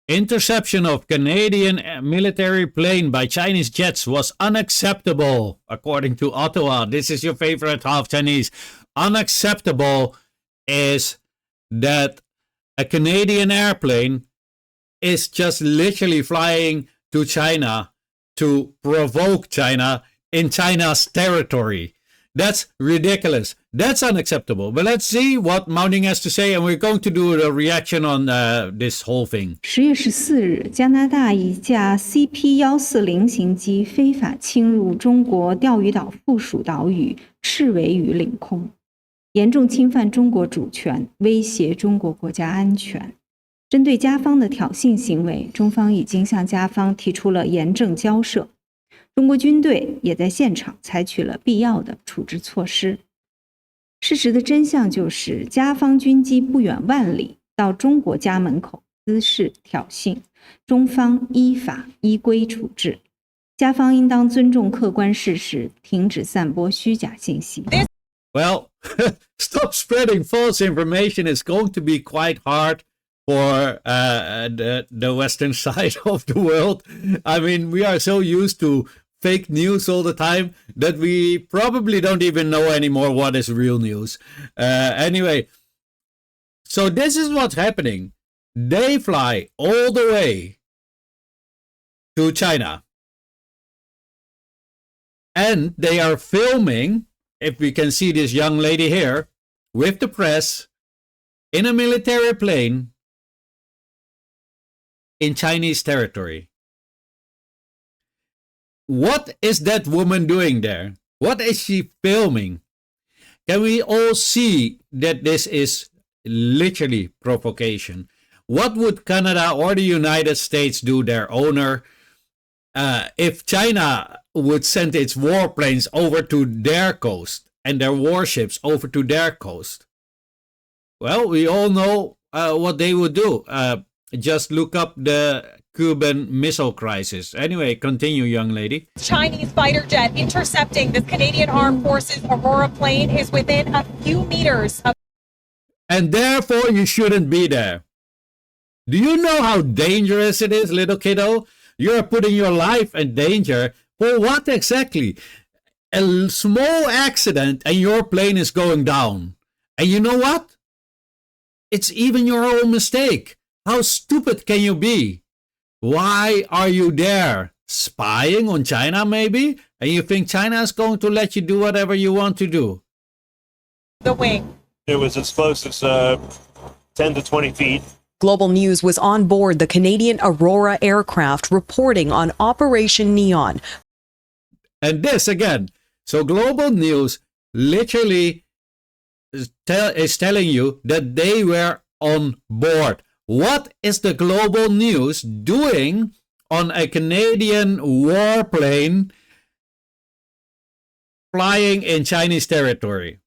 Interception of Canadian military plane by Chinese jets was unacceptable, according to Ottawa. This is your favorite half Chinese. Unacceptable is that a Canadian airplane is just literally flying to China to provoke China in China's territory. That's ridiculous. That's unacceptable. But let's see what Mounting has to say, and we're going to do a reaction on this whole thing. 10月14日，加拿大一架 CP-140型机非法侵入中国钓鱼岛附属岛屿赤尾屿领空，严重侵犯中国主权，威胁中国国家安全。针对加方的挑衅行为，中方已经向加方提出了严正交涉。中国军队也在现场采取了必要的处置措施。事实的真相就是，加方军机不远万里到中国家门口滋事挑衅，中方依法依规处置。加方应当尊重客观事实，停止散播虚假信息。Well, stop spreading false information. It's going to be quite hard for the Western side of the world. I mean, we are so used to fake news all the time that we probably don't even know anymore what is real news. Anyway, so this is what's happening. They fly all the way to China. And they are filming, if we can see this young lady here, with the press, in a military plane, in Chinese territory. What is that woman doing there? What is she filming? Can we all see that this is literally provocation? What would Canada or the United States do, their owner, if China would send its warplanes over to their coast and their warships over to their coast? Well, we all know what they would do. Just look up the Cuban Missile Crisis. Anyway, continue, young lady. Chinese fighter jet intercepting the Canadian Armed Forces Aurora plane is within a few meters of... And therefore, you shouldn't be there. Do you know how dangerous it is, little kiddo? You're putting your life in danger. For what exactly? A small accident and your plane is going down. And you know what? It's even your own mistake. How stupid can you be? Why are you there? Spying on China, maybe? And you think China is going to let you do whatever you want to do? The wing. It was as close as 10 to 20 feet. Global News was on board the Canadian Aurora aircraft reporting on Operation Neon. And this again. So Global News literally is telling you that they were on board. What is the Global News doing on a Canadian warplane flying in Chinese territory?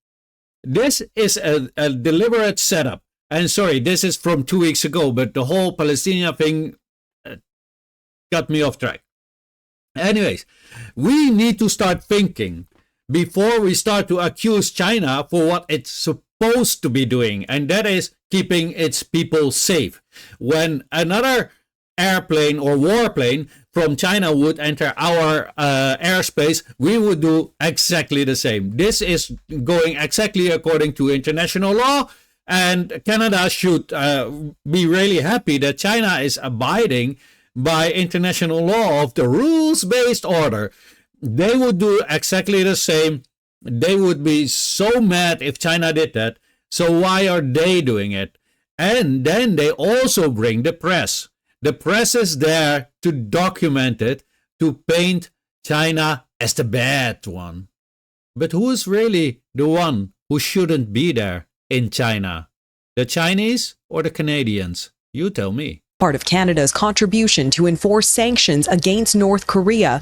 This is a deliberate setup. And sorry, this is from 2 weeks ago, but the whole Palestinian thing got me off track. Anyways, we need to start thinking before we start to accuse China for what it's supposed to be doing, and that is keeping its people safe. When another airplane or warplane from China would enter our airspace, we would do exactly the same. This is going exactly according to international law, and Canada should be really happy that China is abiding by international law of the rules-based order. They would do exactly the same. They would be so mad if China did that. So why are they doing it? And then they also bring the press. The press is there to document it, to paint China as the bad one. But who is really the one who shouldn't be there in China? The Chinese or the Canadians? You tell me. Part of Canada's contribution to enforce sanctions against North Korea.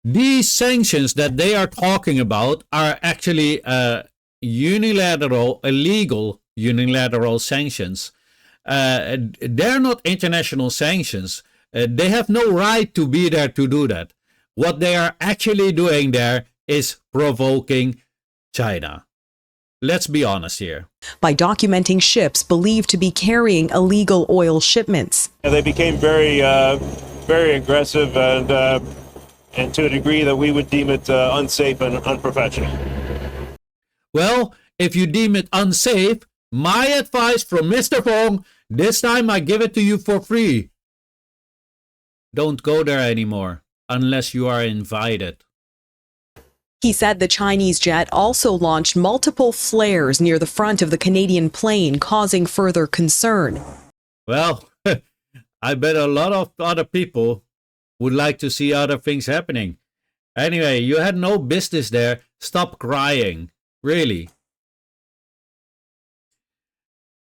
These sanctions that they are talking about are actually unilateral, illegal unilateral sanctions. They're not international sanctions. They have no right to be there to do that. What they are actually doing there is provoking China. Let's be honest here. by documenting ships believed to be carrying illegal oil shipments. And they became very aggressive and to a degree that we would deem it unsafe and unprofessional. Well, if you deem it unsafe, my advice from Mr. Fong, this time I give it to you for free. Don't go there anymore unless you are invited. He said the Chinese jet also launched multiple flares near the front of the Canadian plane, causing further concern. Well, I bet a lot of other people would like to see other things happening. Anyway, you had no business there. Stop crying. Really.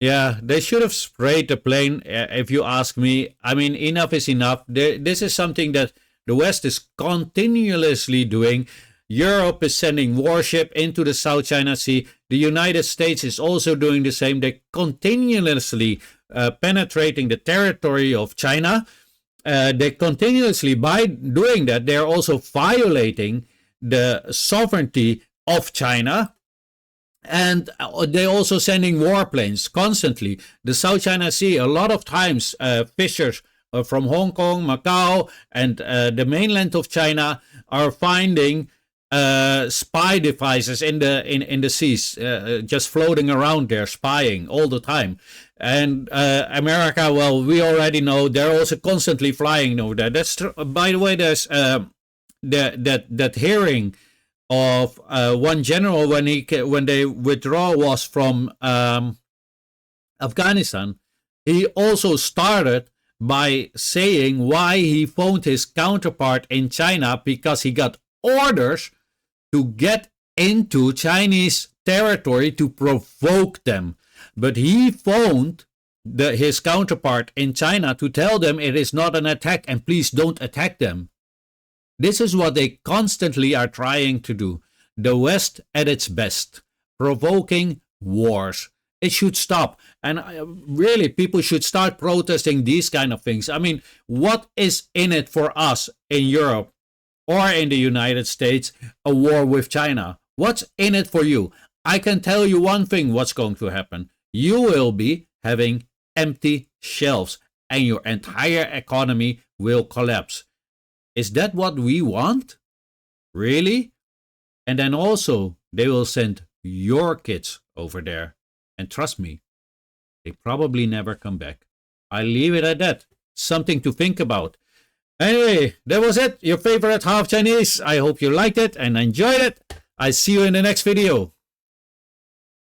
Yeah, they should have sprayed the plane, if you ask me. I mean, enough is enough. This is something that the West is continuously doing. Europe is sending warship into the South China Sea. The United States is also doing the same. They're continuously penetrating the territory of China. They continuously, by doing that, they're also violating the sovereignty of China. And they're also sending warplanes constantly. The South China Sea, a lot of times, fishers from Hong Kong, Macau, and the mainland of China are finding spy devices in the seas, just floating around there, spying all the time. And America, well, we already know they're also constantly flying over there. That's by the way, there's that hearing of one general when they withdraw was from Afghanistan. He also started by saying why he phoned his counterpart in China, because he got orders to get into Chinese territory to provoke them. But he phoned his counterpart in China to tell them it is not an attack and please don't attack them. This is what they constantly are trying to do. The West at its best, provoking wars. It should stop. And really, people should start protesting these kind of things. I mean, what is in it for us in Europe or in the United States, a war with China? What's in it for you? I can tell you one thing what's going to happen. You will be having empty shelves and your entire economy will collapse. Is that what we want? Really? And then also, they will send your kids over there. And trust me, they probably never come back. I leave it at that. Something to think about. Anyway, that was it. Your favorite half Chinese. I hope you liked it and enjoyed it. I see you in the next video.